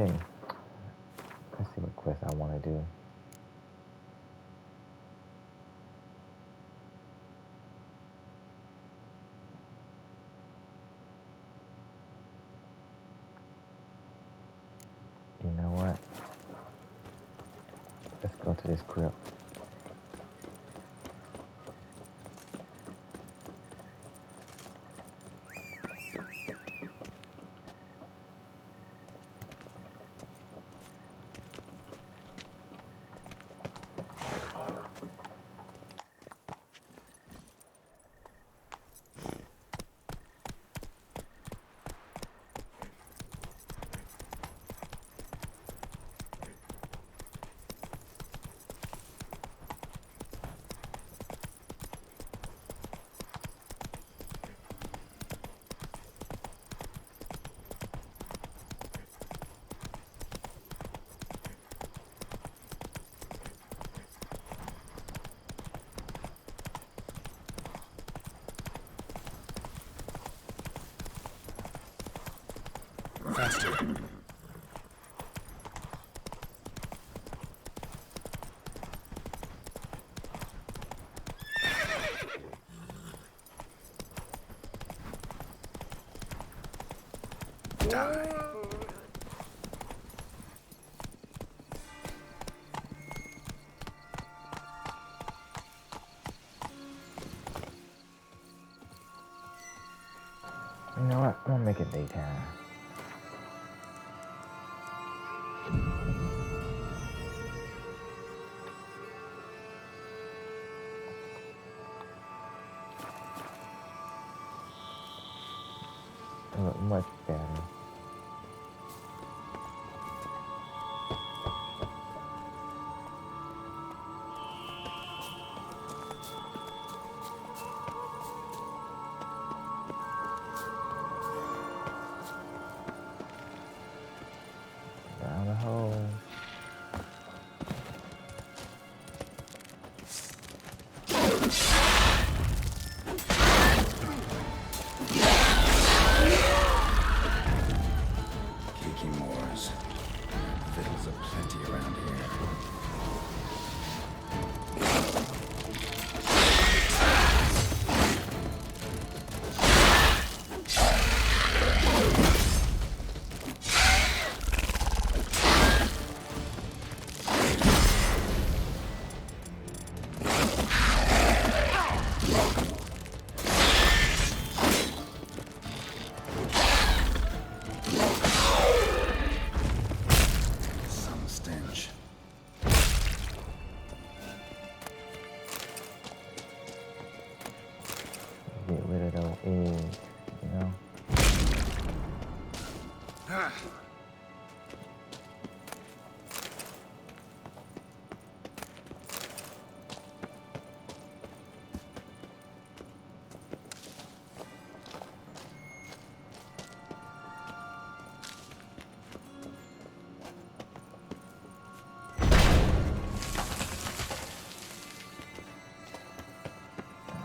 Okay, let's see what quest I want to do. You know what? Let's go to this crypt. Faster. Die. You know what? I'm gonna make it daytime. It look much better. Down the hole. Kiki Moors. Fiddles aplenty around here. Some stench. Get rid of those eggs, you know?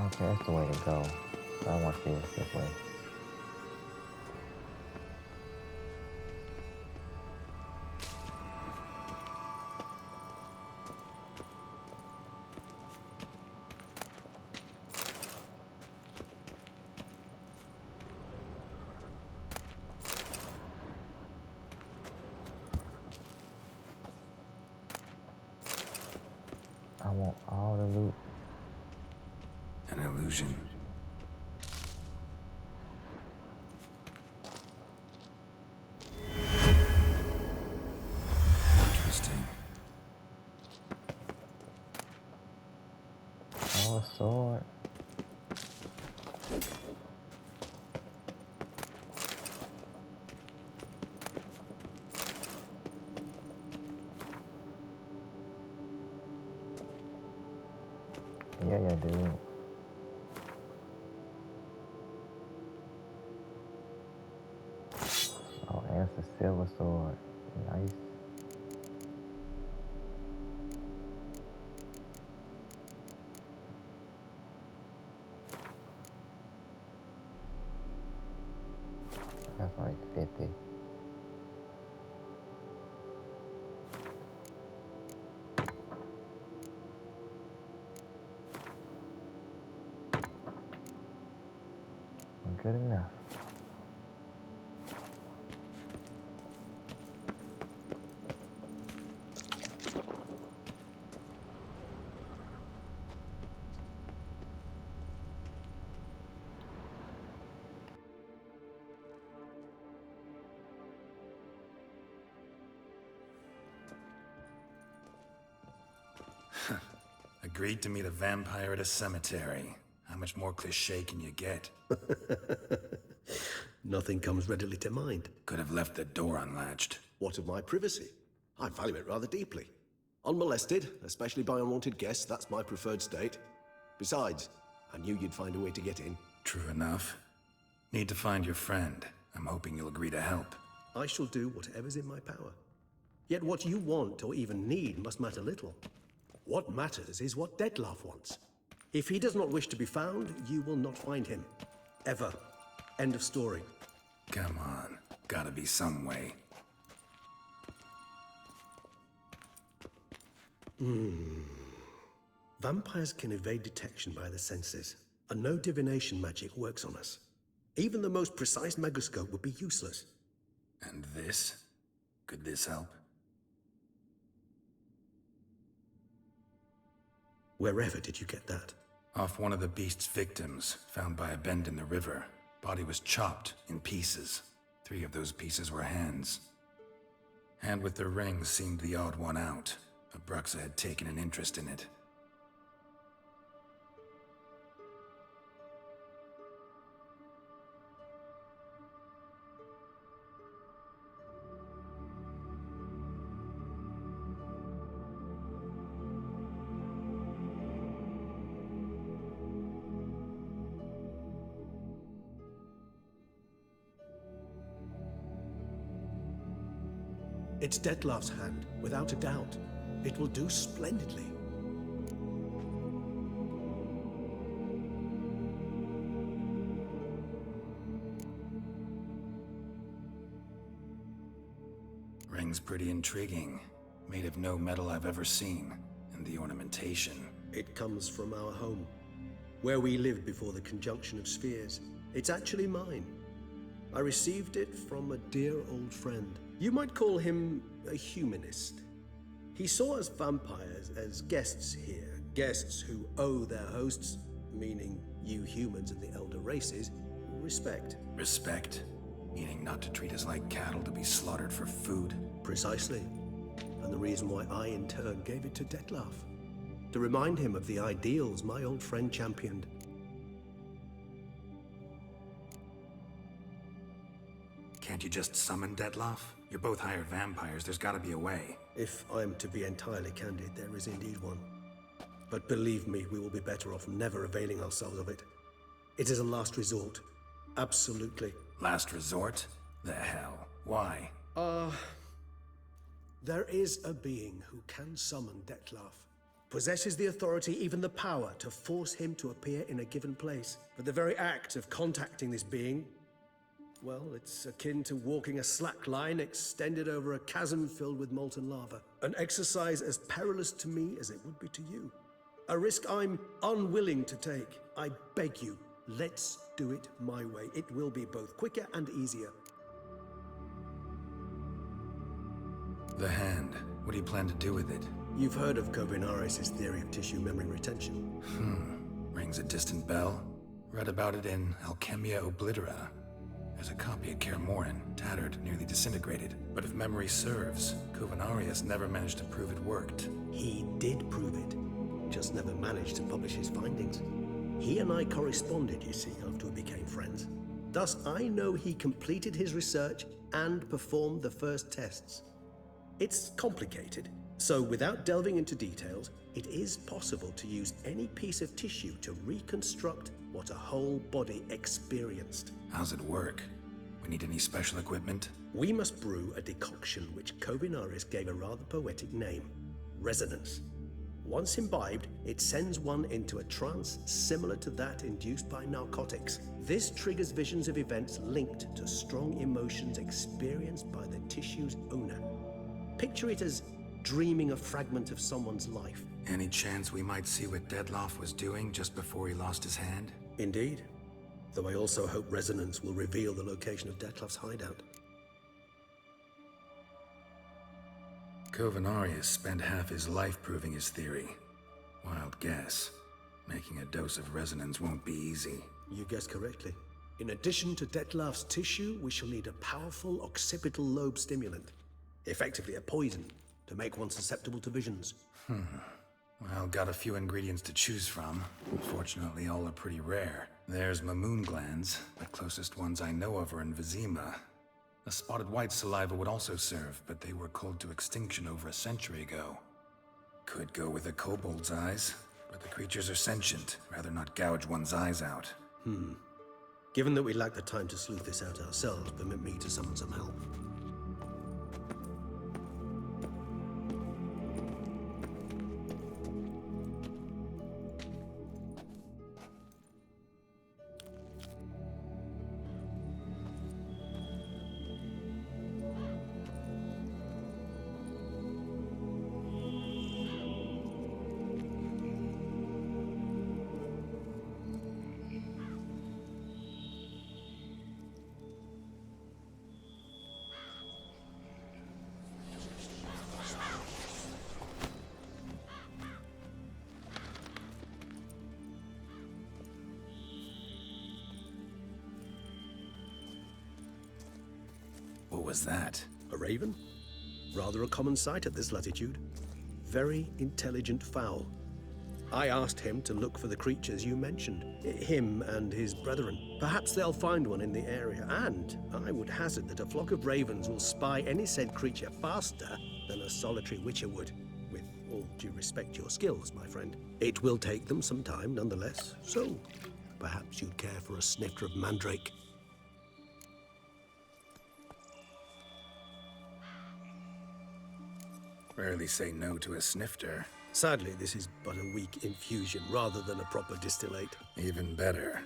Okay, that's the way to go. So I want this way. I want all the loot. An illusion. Interesting. Oh, a sword. Yeah, dude. Oh, and it's a silver sword. Nice. That's like 50. 때렸냐? Agreed to meet a vampire at a cemetery. How much more cliché can you get? Nothing comes readily to mind. Could have left the door unlatched. What of my privacy? I value it rather deeply. Unmolested, especially by unwanted guests, that's my preferred state. Besides, I knew you'd find a way to get in. True enough. Need to find your friend. I'm hoping you'll agree to help. I shall do whatever's in my power. Yet what you want or even need must matter little. What matters is what Dettlaff wants. If he does not wish to be found, you will not find him. Ever. End of story. Come on. Gotta be some way. Vampires can evade detection by the senses, and no divination magic works on us. Even the most precise megascope would be useless. And this? Could this help? Wherever did you get that? Off one of the beast's victims, found by a bend in the river. Body was chopped in pieces. 3 of those pieces were hands. Hand with the ring seemed the odd one out. Abruxa had taken an interest in it. It's Dettlaff's hand, without a doubt. It will do splendidly. Ring's pretty intriguing. Made of no metal I've ever seen. And the ornamentation. It comes from our home, where we lived before the conjunction of spheres. It's actually mine. I received it from a dear old friend. You might call him a humanist. He saw us vampires as guests here, guests who owe their hosts, meaning you humans of the elder races, respect. Respect? Meaning not to treat us like cattle to be slaughtered for food? Precisely. And the reason why I, in turn, gave it to Dettlaff. To remind him of the ideals my old friend championed. Can't you just summon Dettlaff? You're both hired vampires, there's gotta be a way. If I'm to be entirely candid, there is indeed one. But believe me, we will be better off never availing ourselves of it. It is a last resort. Absolutely. Last resort? The hell? Why? There is a being who can summon Dettlaff. Possesses the authority, even the power, to force him to appear in a given place. But the very act of contacting this being, well, it's akin to walking a slack line extended over a chasm filled with molten lava. An exercise as perilous to me as it would be to you. A risk I'm unwilling to take. I beg you, let's do it my way. It will be both quicker and easier. The hand. What do you plan to do with it? You've heard of Kovinaris' theory of tissue memory retention. Rings a distant bell. Read about it in Alchemia Oblitera. There's a copy of Kaer Morhen, tattered, nearly disintegrated. But if memory serves, Kovinaris never managed to prove it worked. He did prove it, just never managed to publish his findings. He and I corresponded, you see, after we became friends. Thus, I know he completed his research and performed the first tests. It's complicated, so without delving into details, it is possible to use any piece of tissue to reconstruct what a whole body experienced. How's it work? We need any special equipment? We must brew a decoction which Kovinaris gave a rather poetic name, resonance. Once imbibed, it sends one into a trance similar to that induced by narcotics. This triggers visions of events linked to strong emotions experienced by the tissue's owner. Picture it as dreaming a fragment of someone's life. Any chance we might see what Dettlaff was doing just before he lost his hand? Indeed. Though I also hope resonance will reveal the location of Dettlaff's hideout. Covenarius spent half his life proving his theory. Wild guess. Making a dose of resonance won't be easy. You guessed correctly. In addition to Dettlaff's tissue, we shall need a powerful occipital lobe stimulant. Effectively a poison, to make one susceptible to visions. Well, got a few ingredients to choose from. Unfortunately, all are pretty rare. There's Mamoon glands. The closest ones I know of are in Vizima. A spotted white saliva would also serve, but they were cold to extinction over a century ago. Could go with a kobold's eyes, but the creatures are sentient. Rather not gouge one's eyes out. Given that we lack the time to sleuth this out ourselves, permit me to summon some help. What was that? A raven? Rather a common sight at this latitude. Very intelligent fowl. I asked him to look for the creatures you mentioned. Him and his brethren. Perhaps they'll find one in the area, and I would hazard that a flock of ravens will spy any said creature faster than a solitary witcher would. With all due respect to your skills, my friend. It will take them some time, nonetheless. So, perhaps you'd care for a snifter of mandrake. Rarely say no to a snifter. Sadly, this is but a weak infusion rather than a proper distillate. Even better.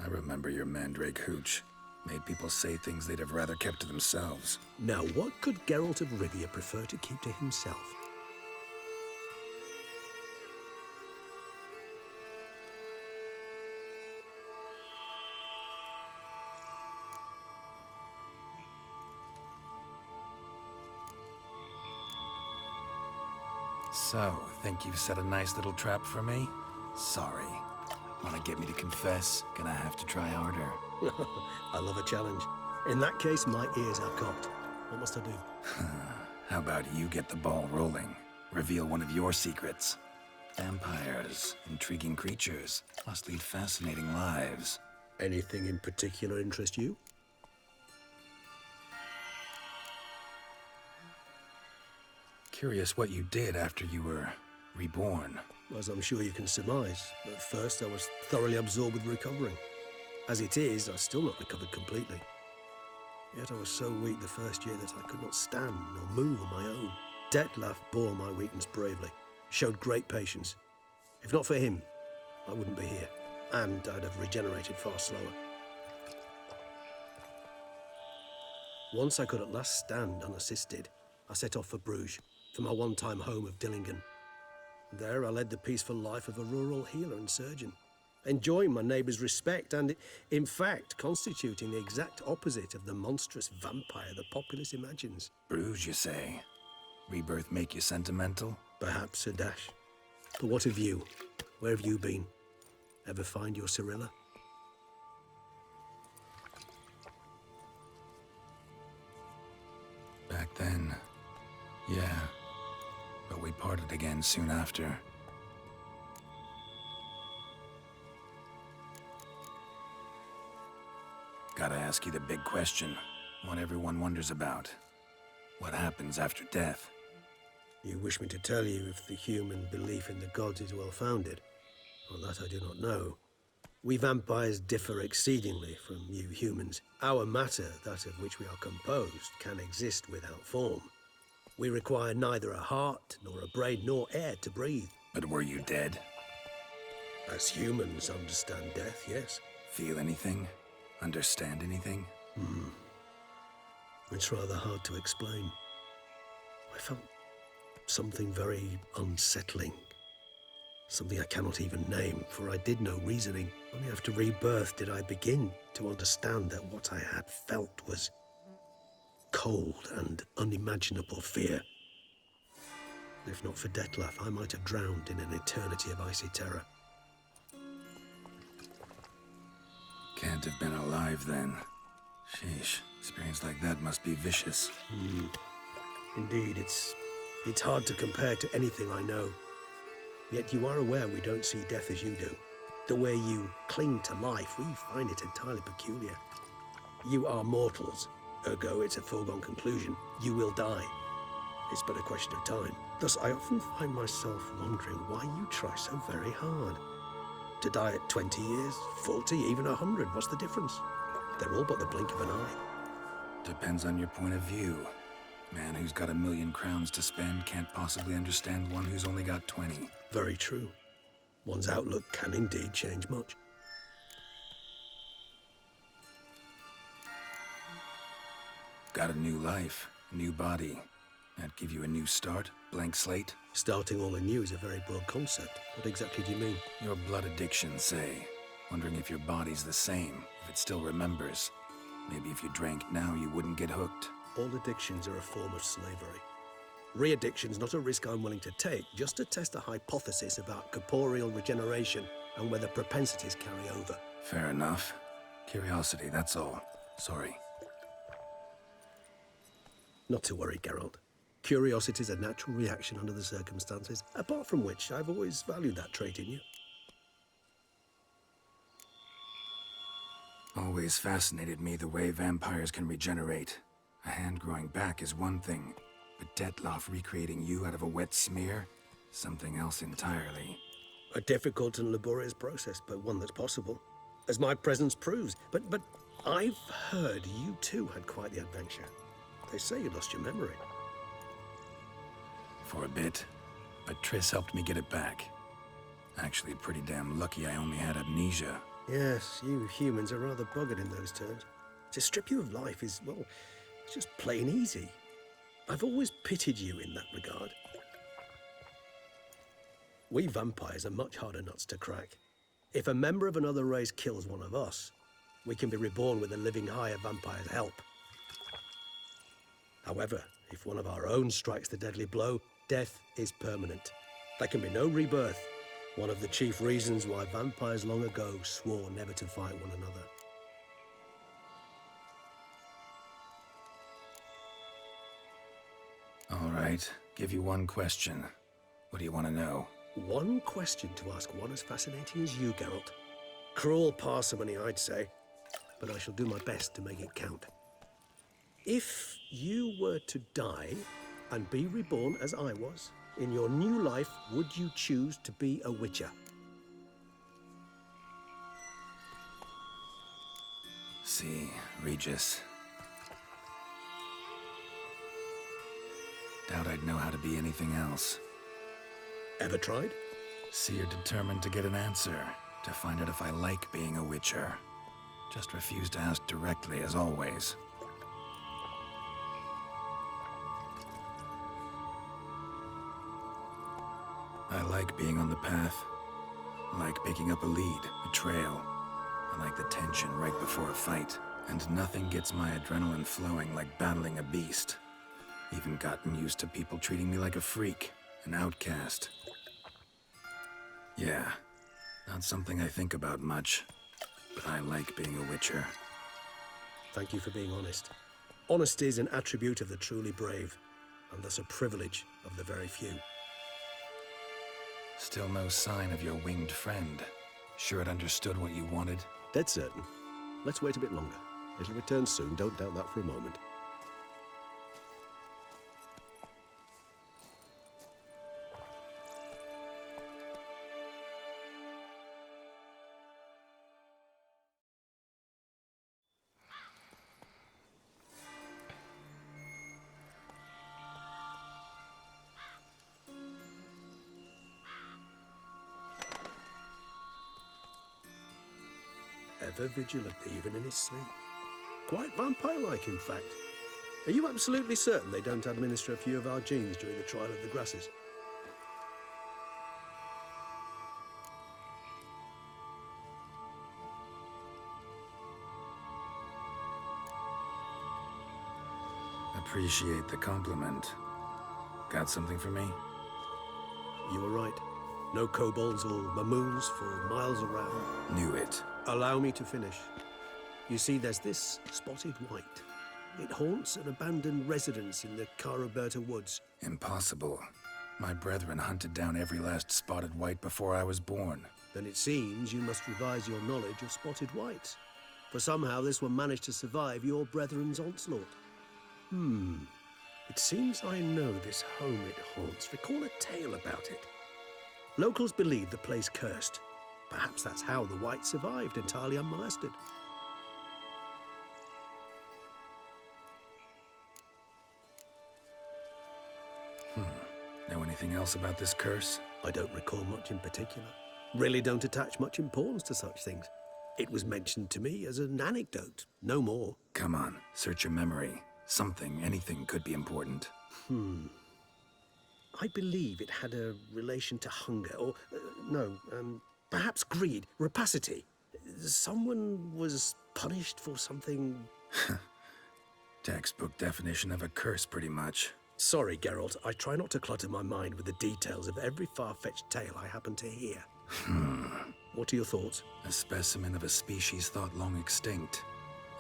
I remember your mandrake hooch. Made people say things they'd have rather kept to themselves. Now, what could Geralt of Rivia prefer to keep to himself? So, think you've set a nice little trap for me? Sorry. Wanna get me to confess? Gonna have to try harder. I love a challenge. In that case, my ears are cocked. What must I do? How about you get the ball rolling? Reveal one of your secrets. Vampires, intriguing creatures, must lead fascinating lives. Anything in particular interest you? Curious what you did after you were reborn. As I'm sure you can surmise, at first I was thoroughly absorbed with recovering. As it is, I've still not recovered completely. Yet I was so weak the first year that I could not stand or move on my own. Dettlaff bore my weakness bravely, showed great patience. If not for him, I wouldn't be here, and I'd have regenerated far slower. Once I could at last stand unassisted, I set off for Bruges, for my one-time home of Dillingen. There I led the peaceful life of a rural healer and surgeon, enjoying my neighbours' respect and, in fact, constituting the exact opposite of the monstrous vampire the populace imagines. Bruges, you say? Rebirth make you sentimental? Perhaps a dash. But what of you? Where have you been? Ever find your Cirilla? Back then, yeah. But we parted again soon after. Gotta ask you the big question. One everyone wonders about. What happens after death? You wish me to tell you if the human belief in the gods is well founded? Well, that I do not know. We vampires differ exceedingly from you humans. Our matter, that of which we are composed, can exist without form. We require neither a heart, nor a brain, nor air to breathe. But were you dead? As humans understand death, yes. Feel anything? Understand anything? It's rather hard to explain. I felt something very unsettling. Something I cannot even name, for I did no reasoning. Only after rebirth did I begin to understand that what I had felt was cold and unimaginable fear. If not for Dettlaff, I might have drowned in an eternity of icy terror. Can't have been alive then. Sheesh, experience like that must be vicious. Indeed, it's hard to compare to anything I know. Yet you are aware we don't see death as you do. The way you cling to life, we find it entirely peculiar. You are mortals, ergo it's a foregone conclusion. You will die. It's but a question of time. Thus, I often find myself wondering why you try so very hard. To die at 20 years, 40, even 100, what's the difference? They're all but the blink of an eye. Depends on your point of view. Man who's got 1,000,000 crowns to spend can't possibly understand one who's only got 20. Very true. One's outlook can indeed change much. Got a new life, a new body. That give you a new start, blank slate? Starting all anew is a very broad concept. What exactly do you mean? Your blood addiction, say. Wondering if your body's the same, if it still remembers. Maybe if you drank now, you wouldn't get hooked. All addictions are a form of slavery. Re-addiction's not a risk I'm willing to take, just to test a hypothesis about corporeal regeneration and whether propensities carry over. Fair enough. Curiosity, that's all. Sorry. Not to worry, Geralt. Curiosity is a natural reaction under the circumstances, apart from which I've always valued that trait in you. Always fascinated me the way vampires can regenerate. A hand growing back is one thing, but Dettlaff recreating you out of a wet smear? Something else entirely. A difficult and laborious process, but one that's possible, as my presence proves. But I've heard you too had quite the adventure. They say you lost your memory. For a bit, but Triss helped me get it back. Actually, pretty damn lucky I only had amnesia. Yes, you humans are rather buggered in those terms. To strip you of life is, well, it's just plain easy. I've always pitied you in that regard. We vampires are much harder nuts to crack. If a member of another race kills one of us, we can be reborn with a living higher vampire's help. However, if one of our own strikes the deadly blow, death is permanent. There can be no rebirth. One of the chief reasons why vampires long ago swore never to fight one another. All right, give you one question. What do you want to know? One question to ask one as fascinating as you, Geralt. Cruel parsimony, I'd say, but I shall do my best to make it count. If you were to die and be reborn as I was, in your new life, would you choose to be a Witcher? See, Regis. Doubt I'd know how to be anything else. Ever tried? See, you're determined to get an answer, to find out if I like being a Witcher. Just refuse to ask directly, as always. I like being on the path. I like picking up a lead, a trail. I like the tension right before a fight. And nothing gets my adrenaline flowing like battling a beast. Even gotten used to people treating me like a freak, an outcast. Yeah, not something I think about much, but I like being a Witcher. Thank you for being honest. Honesty is an attribute of the truly brave, and thus a privilege of the very few. Still no sign of your winged friend. Sure it understood what you wanted? Dead certain. Let's wait a bit longer. It'll return soon, don't doubt that for a moment. Ever vigilant, even in his sleep. Quite vampire-like, in fact. Are you absolutely certain they don't administer a few of our genes during the trial of the grasses? Appreciate the compliment. Got something for me? You were right. No kobolds or mamoons for miles around. Knew it. Allow me to finish. You see, there's this spotted white. It haunts an abandoned residence in the Caraberta woods. Impossible. My brethren hunted down every last spotted white before I was born. Then it seems you must revise your knowledge of spotted whites. For somehow this one managed to survive your brethren's onslaught. It seems I know this home it haunts. Recall a tale about it. Locals believe the place cursed. Perhaps that's how the white survived entirely unmolested. Know anything else about this curse? I don't recall much in particular. Really don't attach much importance to such things. It was mentioned to me as an anecdote, no more. Come on, search your memory. Something, anything could be important. I believe it had a relation to hunger, or perhaps greed, rapacity. Someone was punished for something. Textbook definition of a curse, pretty much. Sorry, Geralt, I try not to clutter my mind with the details of every far-fetched tale I happen to hear. What are your thoughts? A specimen of a species thought long extinct,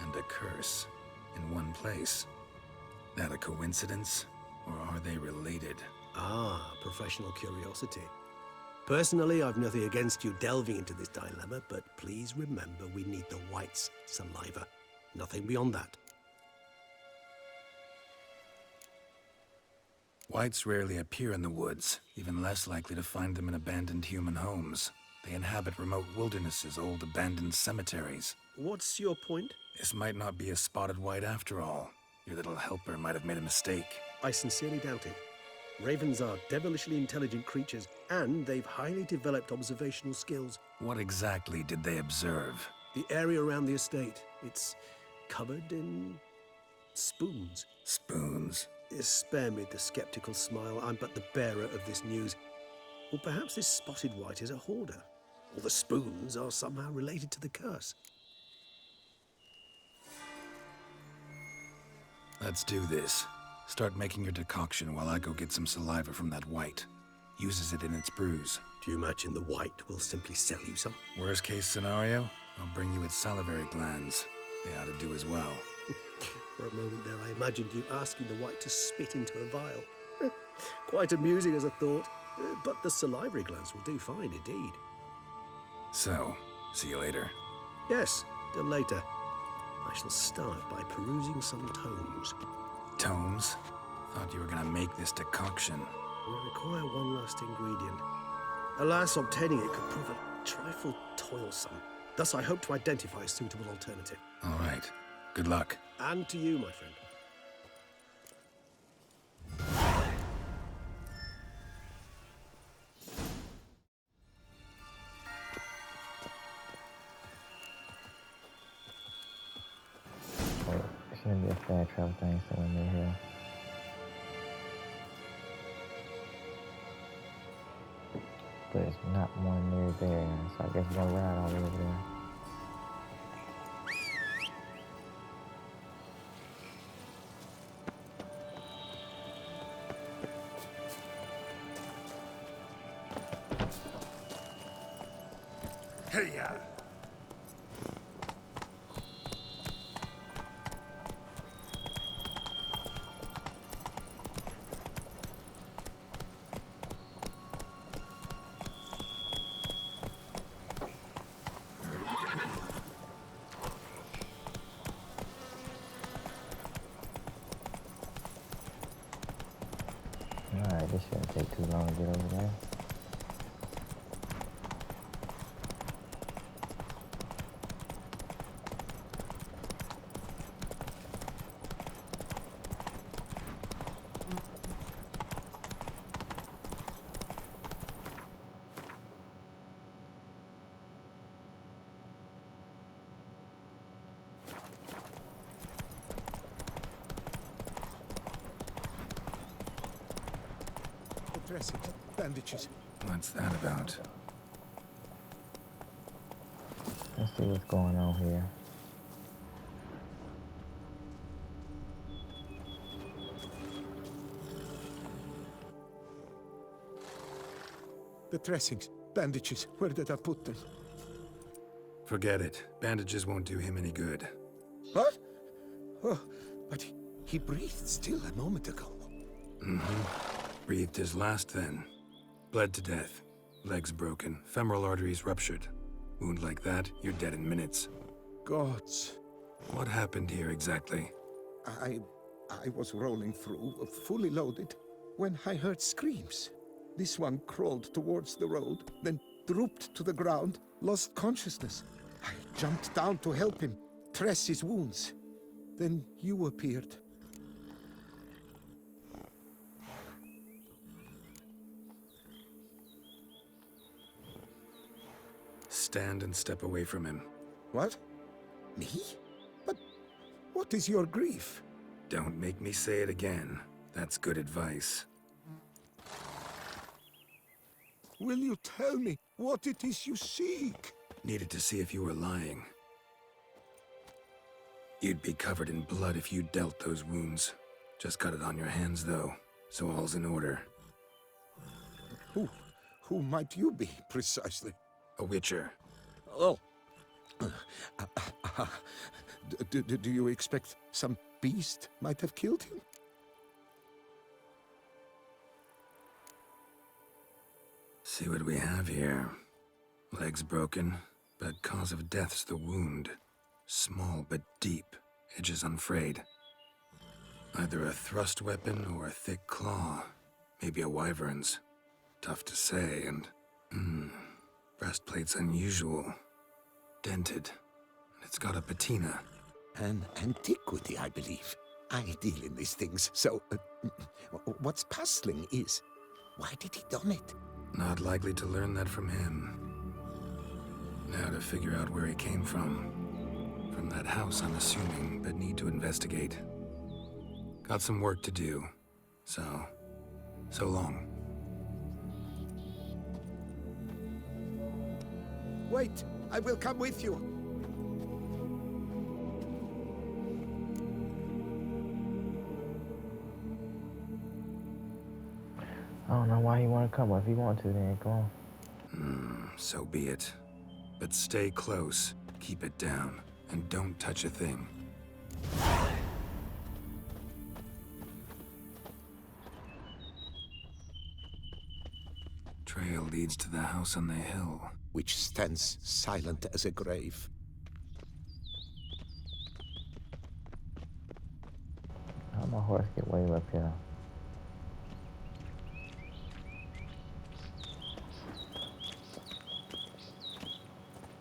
and a curse in one place. That a coincidence, or are they related? Ah, professional curiosity. Personally, I've nothing against you delving into this dilemma, but please remember we need the white's saliva. Nothing beyond that. Whites rarely appear in the woods, even less likely to find them in abandoned human homes. They inhabit remote wildernesses, old abandoned cemeteries. What's your point? This might not be a spotted white after all. Your little helper might have made a mistake. I sincerely doubt it. Ravens are devilishly intelligent creatures, and they've highly developed observational skills. What exactly did they observe? The area around the estate, it's covered in spoons. Spoons? Spare me the skeptical smile. I'm but the bearer of this news. Or perhaps this spotted white is a hoarder. Or the spoons are somehow related to the curse. Let's do this. Start making your decoction while I go get some saliva from that white. Uses it in its brews. Do you imagine the white will simply sell you some? Worst case scenario, I'll bring you its salivary glands. They ought to do as well. For a moment there, I imagined you asking the white to spit into a vial. Quite amusing as a thought, but the salivary glands will do fine indeed. So, see you later. Yes, till later. I shall start by perusing some tomes. Tomes? Thought you were gonna make this decoction. We require one last ingredient. Alas, obtaining it could prove a trifle toilsome. Thus, I hope to identify a suitable alternative. All right. Good luck. And to you, my friend. Wait, there shouldn't be a fast travel thing somewhere near here. But it's not one near there, so I guess we're gonna ride all the way over there. Hey-ya! Alright, this shouldn't take too long to get over there. Dressing, bandages. What's that about? Let's see what's going on here. The dressings, bandages, where did I put them? Forget it. Bandages won't do him any good. What? Oh, but he breathed still a moment ago. Breathed his last then. Bled to death. Legs broken. Femoral arteries ruptured. Wound like that, you're dead in minutes. Gods. What happened here exactly? I was rolling through, fully loaded, when I heard screams. This one crawled towards the road, then drooped to the ground, lost consciousness. I jumped down to help him, dress his wounds. Then you appeared. Stand and step away from him. What? Me? But what is your grief? Don't make me say it again. That's good advice. Will you tell me what it is you seek? Needed to see if you were lying. You'd be covered in blood if you dealt those wounds. Just got it on your hands, though, so all's in order. Who might you be, precisely? A witcher. Oh. Do you expect some beast might have killed him? See what we have here. Legs broken, but cause of death's the wound. Small but deep, edges unfrayed. Either a thrust weapon or a thick claw. Maybe a wyvern's. Tough to say, and... breastplate's unusual. Dented. And it's got a patina. An antiquity, I believe. I deal in these things, so... what's puzzling is... why did he don it? Not likely to learn that from him. Now to figure out where he came from. From that house, I'm assuming, but need to investigate. Got some work to do. So long. Wait, I will come with you. I don't know why he want to come. If he want to, then go on. So be it. But stay close, keep it down, and don't touch a thing. Trail leads to the house on the hill. Which stands silent as a grave. How my horse get way up here?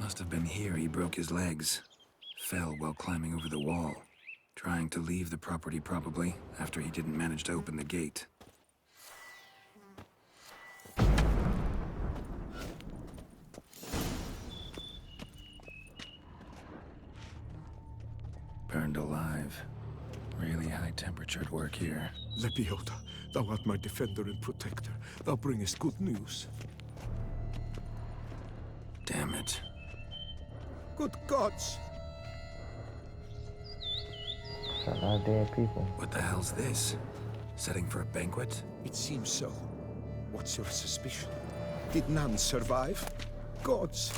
Must have been here he broke his legs. Fell while climbing over the wall. Trying to leave the property probably, after he didn't manage to open the gate. Burned alive. Really high-temperatured work here. Lepioda, thou art my defender and protector. Thou bringest good news. Damn it. Good gods! There's a lot of dead people. What the hell's this? Setting for a banquet? It seems so. What's your suspicion? Did none survive? Gods!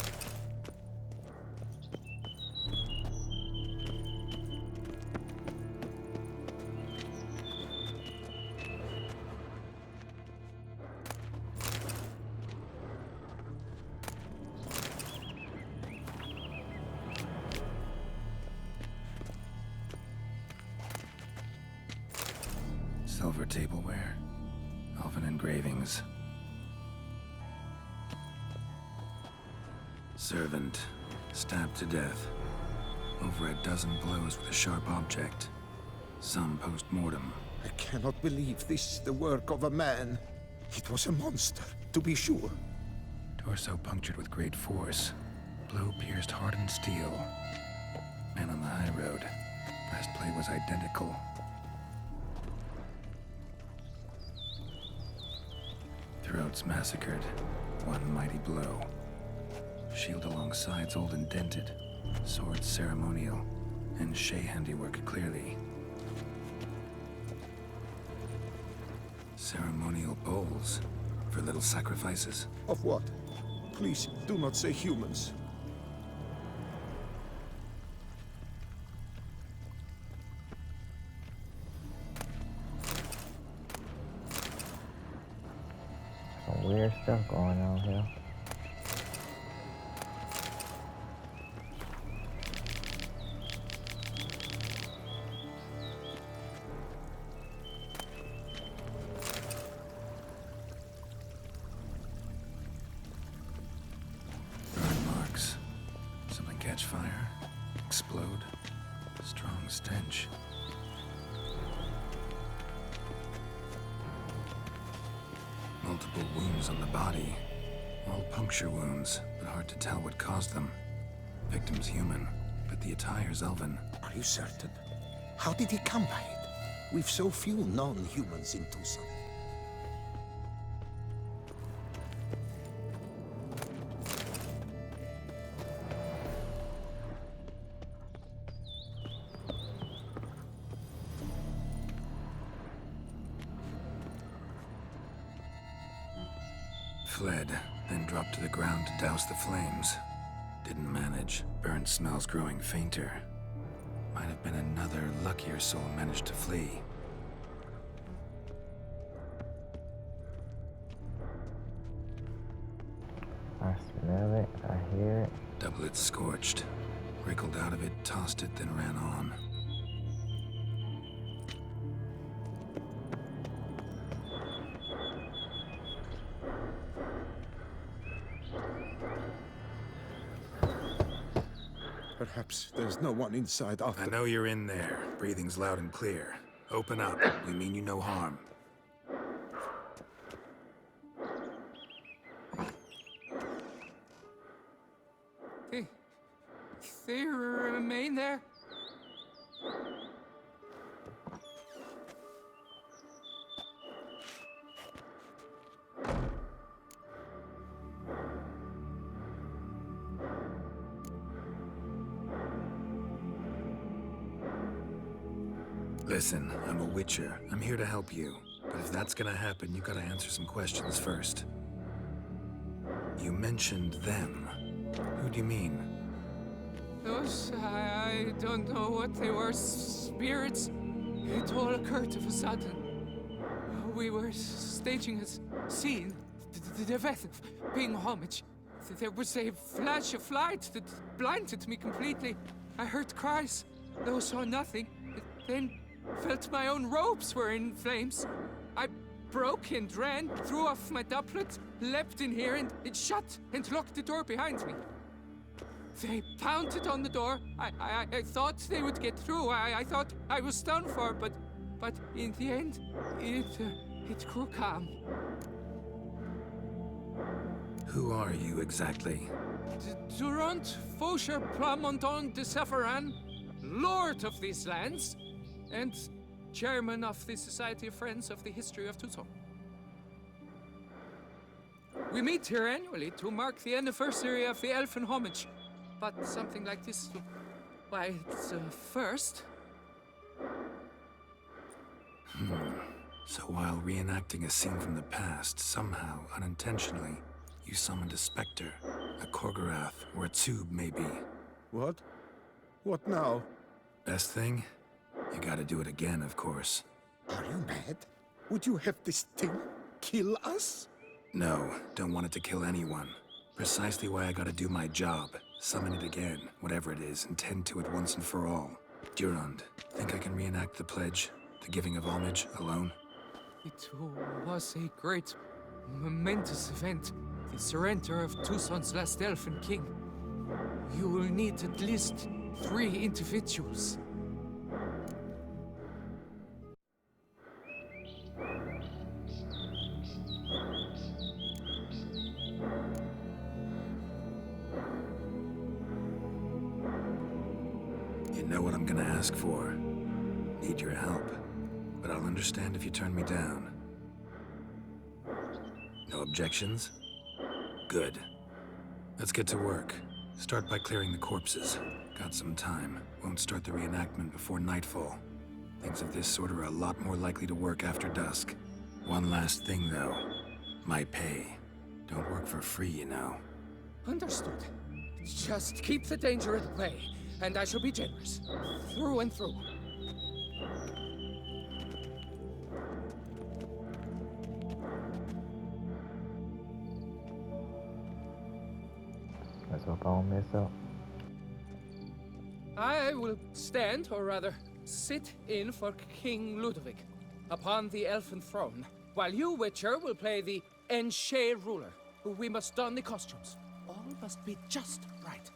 Silver tableware. Elven engravings. Servant. Stabbed to death. Over a dozen blows with a sharp object. Some post-mortem. I cannot believe this is the work of a man. It was a monster, to be sure. Torso punctured with great force. Blow pierced hardened steel. Man on the high road. Breastplate was identical. Throats massacred. One mighty blow. Shield along sides old and dented. Sword ceremonial. And Shay handiwork clearly. Ceremonial bowls. For little sacrifices? Of what? Please, do not say humans. Some weird stuff going on here. Burn marks. Something catch fire, explode. Strong stench. Multiple wounds on the body. All puncture wounds, but hard to tell what caused them. Victim's human, but the attire's elven. Are you certain? How did he come by it? We've so few non-humans in Tucson. Fled, then dropped to the ground to douse the flames. Didn't manage. Burnt smells growing fainter. Might have been another luckier soul managed to flee. I smell it, I hear it. Double it scorched. Wriggled out of it, tossed it, then ran on. Perhaps there's no one inside after... I know you're in there. Breathing's loud and clear. Open up. We mean you no harm. They remain there? Listen, I'm a witcher. I'm here to help you. But if that's gonna happen, you gotta answer some questions first. You mentioned them. Who do you mean? Those, I don't know what they were. Spirits. It all occurred of a sudden. We were staging a scene. The death of paying homage. There was a flash of light that blinded me completely. I heard cries, though saw nothing. Then felt my own robes were in flames. I broke and ran, threw off my doublet, leapt in here, and it shut and locked the door behind me. They pounded on the door. I thought they would get through. I thought I was done for, but in the end, it grew calm. Who are you exactly? Durant Faucher Plamondon de Safaran, Lord of these lands, and Chairman of the Society of Friends of the History of Tucson. We meet here annually to mark the anniversary of the Elfin Homage. But something like this, why, it's a first. So while reenacting a scene from the past, somehow, unintentionally, you summoned a specter, a Korgorath, or a tube, maybe. What? What now? Best thing? You gotta do it again, of course. Are you mad? Would you have this thing kill us? No, don't want it to kill anyone. Precisely why I gotta do my job. Summon it again, whatever it is, and tend to it once and for all. Durand, think I can reenact the pledge, the giving of homage, alone? It was a great, momentous event. The surrender of Tucson's last elfin king. You will need at least 3 individuals. You know what I'm gonna ask for. Need your help. But I'll understand if you turn me down. No objections? Good. Let's get to work. Start by clearing the corpses. Got some time. Won't start the reenactment before nightfall. Things of this sort are a lot more likely to work after dusk. One last thing, though. My pay. Don't work for free, you know. Understood. Just keep the danger at bay, and I shall be generous. Through and through. Let's hope I don't mess up. I will stand, or rather, sit in for King Ludovic upon the elfin throne, while you, Witcher, will play the Enshe ruler. We must don the costumes. All must be just right.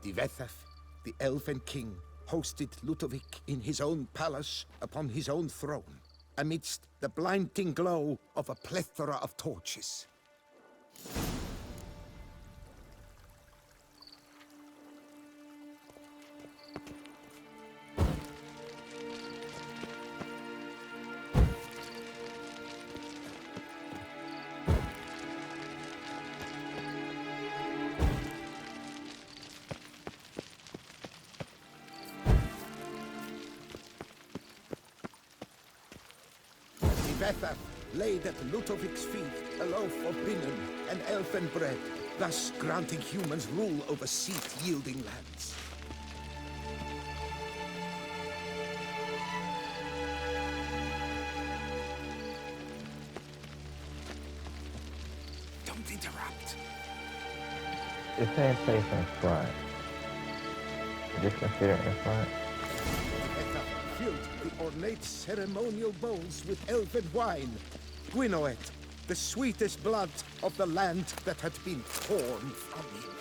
Divethaf, the Elven King, hosted Ludovic in his own palace upon his own throne, amidst the blinding glow of a plethora of torches. Divethaf laid at Ludovic's feet a loaf of binnen and elfin bread, thus granting humans rule over seed-yielding lands. Don't interrupt. This ain't place in front. Just consider in front. Divethaf filled the ornate ceremonial bowls with elfin wine. Gwynnoet, the sweetest blood of the land that had been torn from him.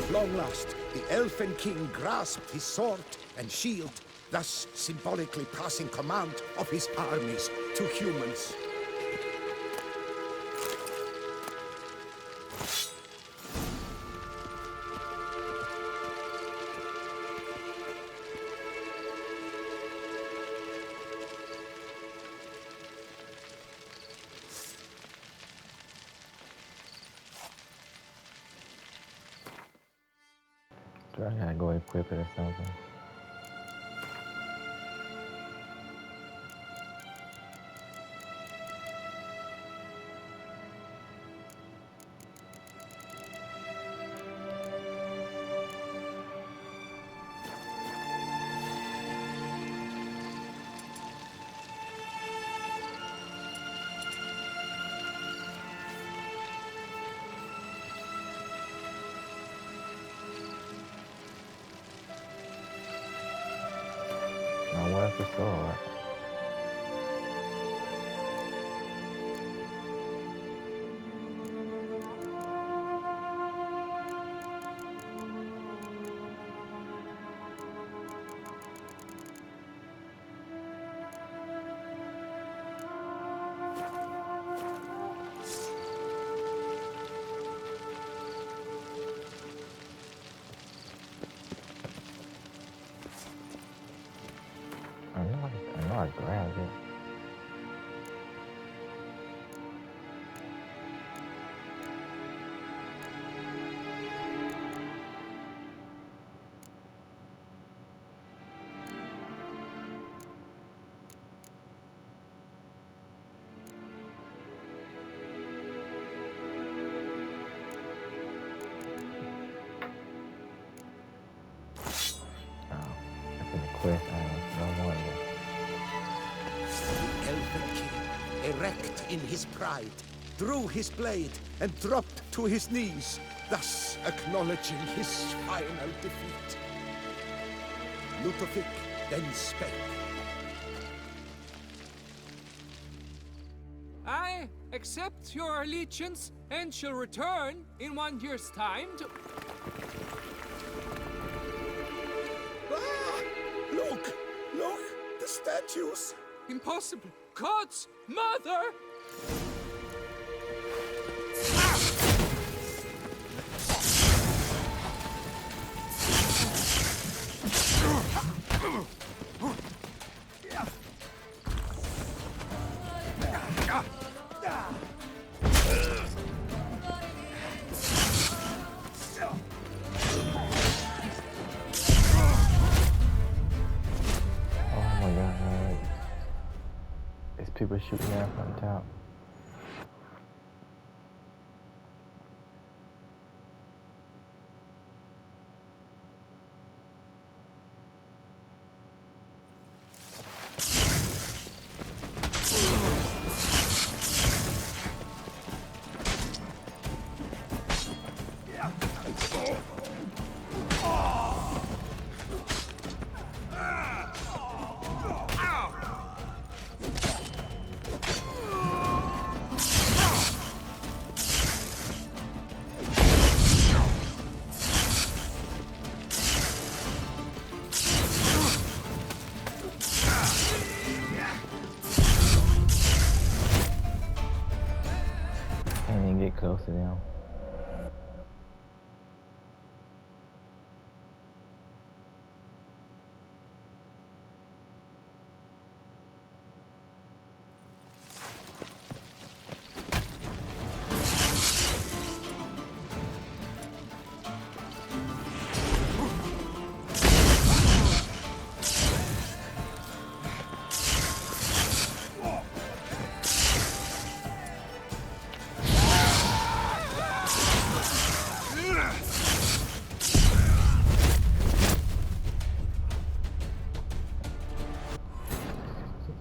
At long last, the Elfin King grasped his sword and shield, thus symbolically passing command of his armies to humans. Do I gotta go equip it or something? I want the sword. I know I grabbed it. Oh, that's in the quest. No more. The Elfin King, erect in his pride, drew his blade and dropped to his knees, thus acknowledging his final defeat. Ludovic then spake. I accept your allegiance and shall return in 1 year's time to... Ah! Look! Look! The statues! Impossible! God's mother! people shooting down from the top. Can't even get close to them.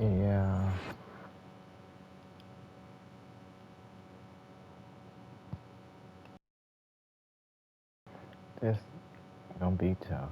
Yeah. This gonna be tough.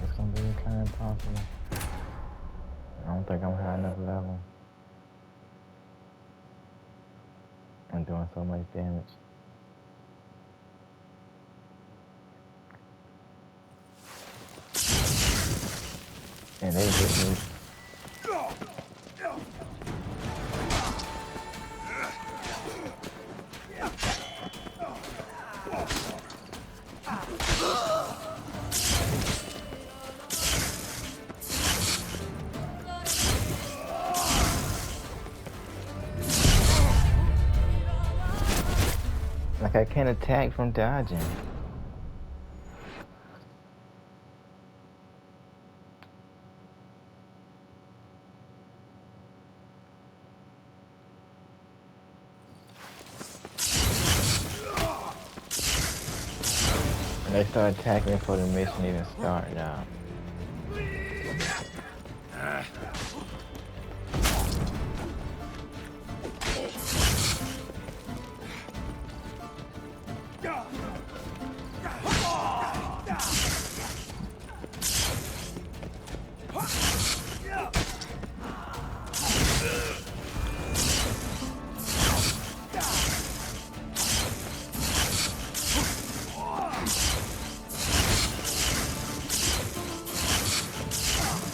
It's gonna be kind of impossible. I don't think I'm high enough level. I'm doing so much damage. And they hit me. Like I can't attack from dodging. And they start attacking before the mission even started out.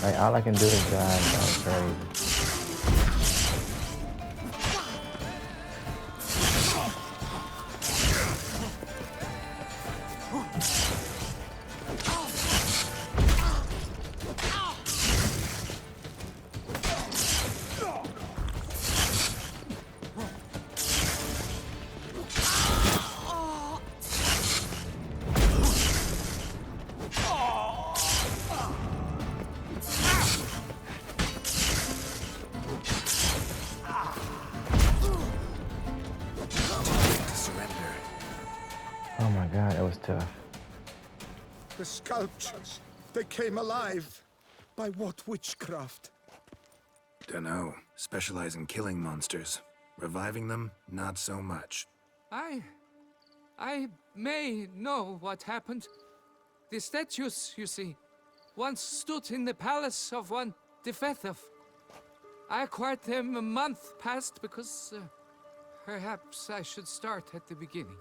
Like all I can do is dodge like crazy. Oh my god, that was tough. The sculptures, they came alive. By what witchcraft? Dunno. Specialize in killing monsters. Reviving them, not so much. I may know what happened. The statues, you see, once stood in the palace of one Defethov. I acquired them a month past because perhaps I should start at the beginning.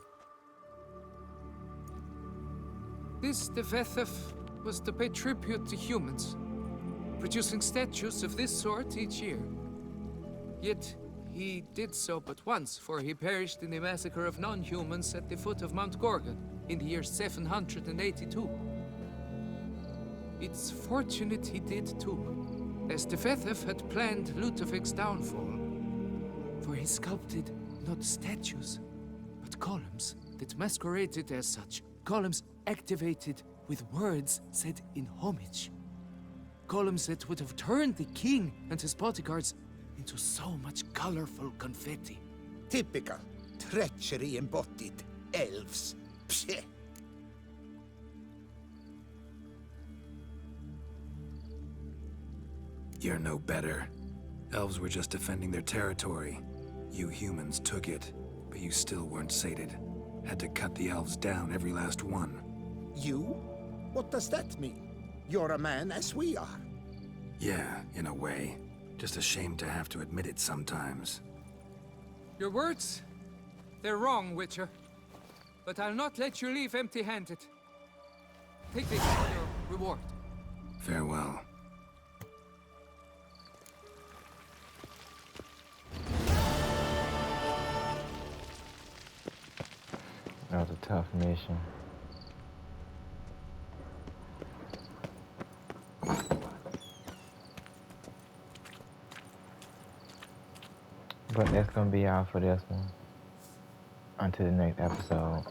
This Tevethef was to pay tribute to humans, producing statues of this sort each year. Yet he did so but once, for he perished in the massacre of non-humans at the foot of Mount Gorgon in the year 782. It's fortunate he did too, as Tevethef had planned Ludovic's downfall, for he sculpted not statues, but columns that masqueraded as such. Columns activated with words said in homage. Columns that would have turned the king and his bodyguards into so much colorful confetti. Typical. Treachery embodied. Elves. Psheh. You're no better. Elves were just defending their territory. You humans took it, but you still weren't sated. Had to cut the elves down, every last one. You? What does that mean? You're a man as we are. Yeah, in a way. Just ashamed to have to admit it sometimes. Your words? They're wrong, Witcher. But I'll not let you leave empty-handed. Take this for your reward. Farewell. That was a tough mission. But that's gonna be all for this one. Until the next episode.